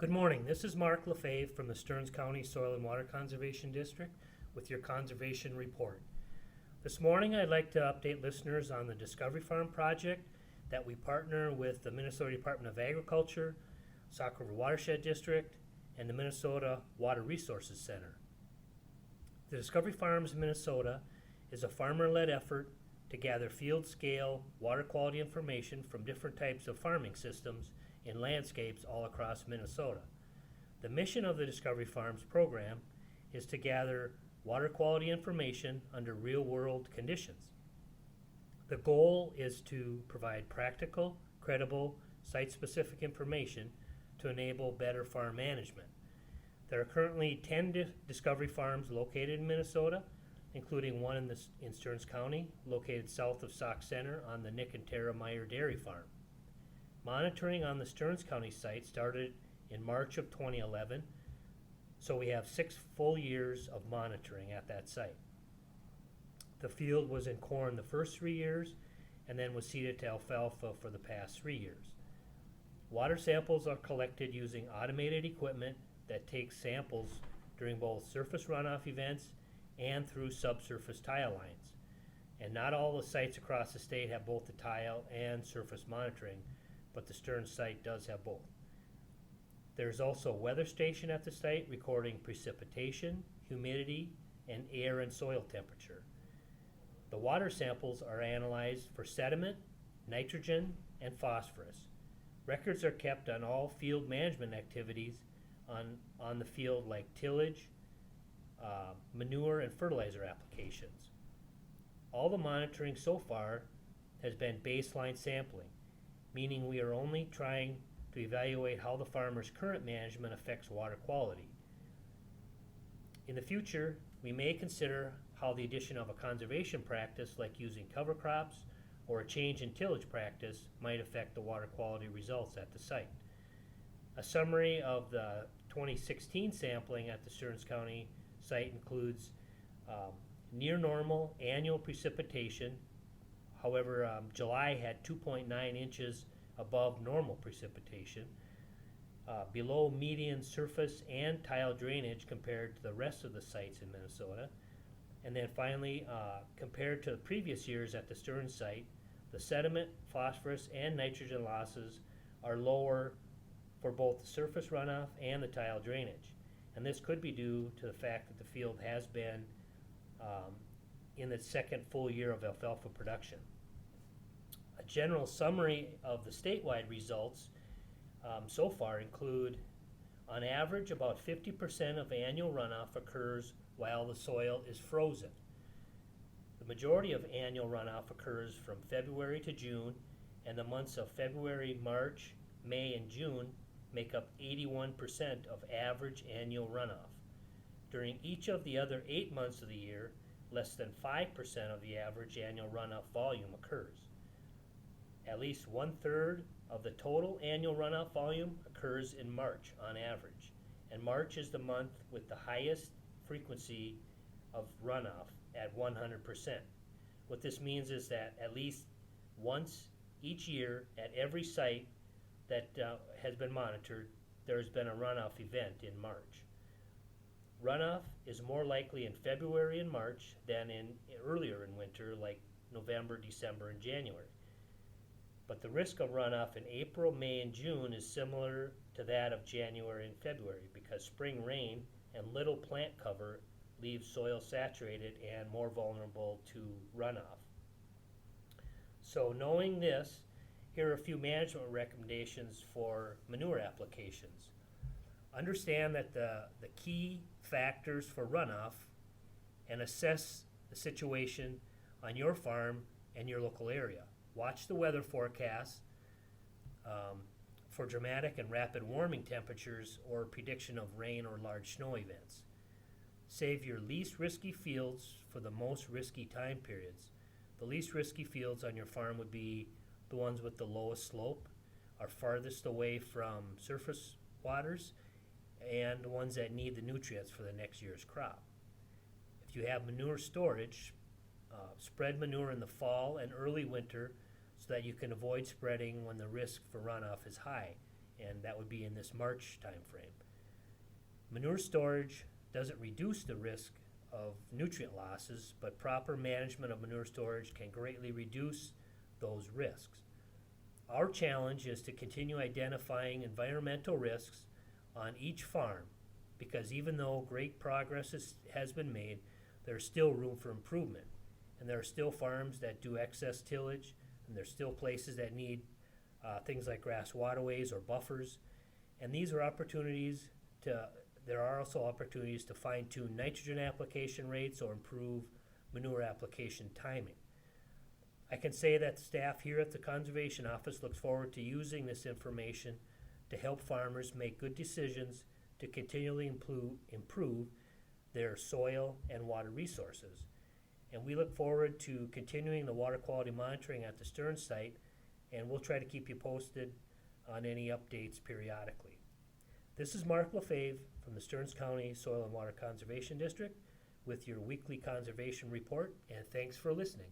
Good morning. This is Mark Lefebvre from the Stearns County Soil and Water Conservation District with your conservation report. This morning I'd like to update listeners on the Discovery Farm project that we partner with the Minnesota Department of Agriculture, Sauk River Watershed District, and the Minnesota Water Resources Center. The Discovery Farms Minnesota is a farmer-led effort to gather field-scale water quality information from different types of farming systems in landscapes all across Minnesota. The mission of the Discovery Farms program is to gather water quality information under real-world conditions. The goal is to provide practical, credible, site-specific information to enable better farm management. There are currently 10 Discovery Farms located in Minnesota, including one in Stearns County, located south of Sauk Center on the Nick and Tara Meyer Dairy Farm. Monitoring on the Stearns County site started in March of 2011, so we have 6 full years of monitoring at that site. The field was in corn the first 3 years and then was seeded to alfalfa for the past 3 years. Water samples are collected using automated equipment that takes samples during both surface runoff events and through subsurface tile lines. And not all the sites across the state have both the tile and surface monitoring, but the Stearns site does have both. There's also a weather station at the site recording precipitation, humidity, and air and soil temperature. The water samples are analyzed for sediment, nitrogen, and phosphorus. Records are kept on all field management activities on the field like tillage, manure, and fertilizer applications. All the monitoring so far has been baseline sampling, meaning we are only trying to evaluate how the farmer's current management affects water quality. In the future, we may consider how the addition of a conservation practice like using cover crops or a change in tillage practice might affect the water quality results at the site. A summary of the 2016 sampling at the Stearns County site includes near normal annual precipitation. However, July had 2.9 inches above normal precipitation, below median surface and tile drainage compared to the rest of the sites in Minnesota. And then finally, compared to the previous years at the Stearns site, the sediment, phosphorus, and nitrogen losses are lower for both the surface runoff and the tile drainage. And this could be due to the fact that the field has been in its second full year of alfalfa production. A general summary of the statewide results so far include, on average, about 50% of annual runoff occurs while the soil is frozen. The majority of annual runoff occurs from February to June, and the months of February, March, May, and June make up 81% of average annual runoff. During each of the other 8 months of the year, less than 5% of the average annual runoff volume occurs. At least 1/3 of the total annual runoff volume occurs in March on average, and March is the month with the highest frequency of runoff at 100%. What this means is that at least once each year at every site that has been monitored, there has been a runoff event in March. Runoff is more likely in February and March than earlier in winter like November, December, and January. But the risk of runoff in April, May, and June is similar to that of January and February because spring rain and little plant cover leaves soil saturated and more vulnerable to runoff. So knowing this, here are a few management recommendations for manure applications. Understand that the key factors for runoff and assess the situation on your farm and your local area. Watch the weather forecast for dramatic and rapid warming temperatures or prediction of rain or large snow events. Save your least risky fields for the most risky time periods. The least risky fields on your farm would be the ones with the lowest slope, are farthest away from surface waters, and the ones that need the nutrients for the next year's crop. If you have manure storage, spread manure in the fall and early winter so that you can avoid spreading when the risk for runoff is high. and that would be in this March timeframe. Manure storage doesn't reduce the risk of nutrient losses, but proper management of manure storage can greatly reduce those risks. Our challenge is to continue identifying environmental risks on each farm, because even though great progress has been made, there's still room for improvement. And there are still farms that do excess tillage, and there's still places that need things like grass waterways or buffers. And these are opportunities there are also opportunities to fine-tune nitrogen application rates or improve manure application timing. I can say that the staff here at the Conservation Office looks forward to using this information to help farmers make good decisions to continually improve their soil and water resources. And we look forward to continuing the water quality monitoring at the Stearns site, and we'll try to keep you posted on any updates periodically. This is Mark Lefebvre from the Stearns County Soil and Water Conservation District with your weekly conservation report, and thanks for listening.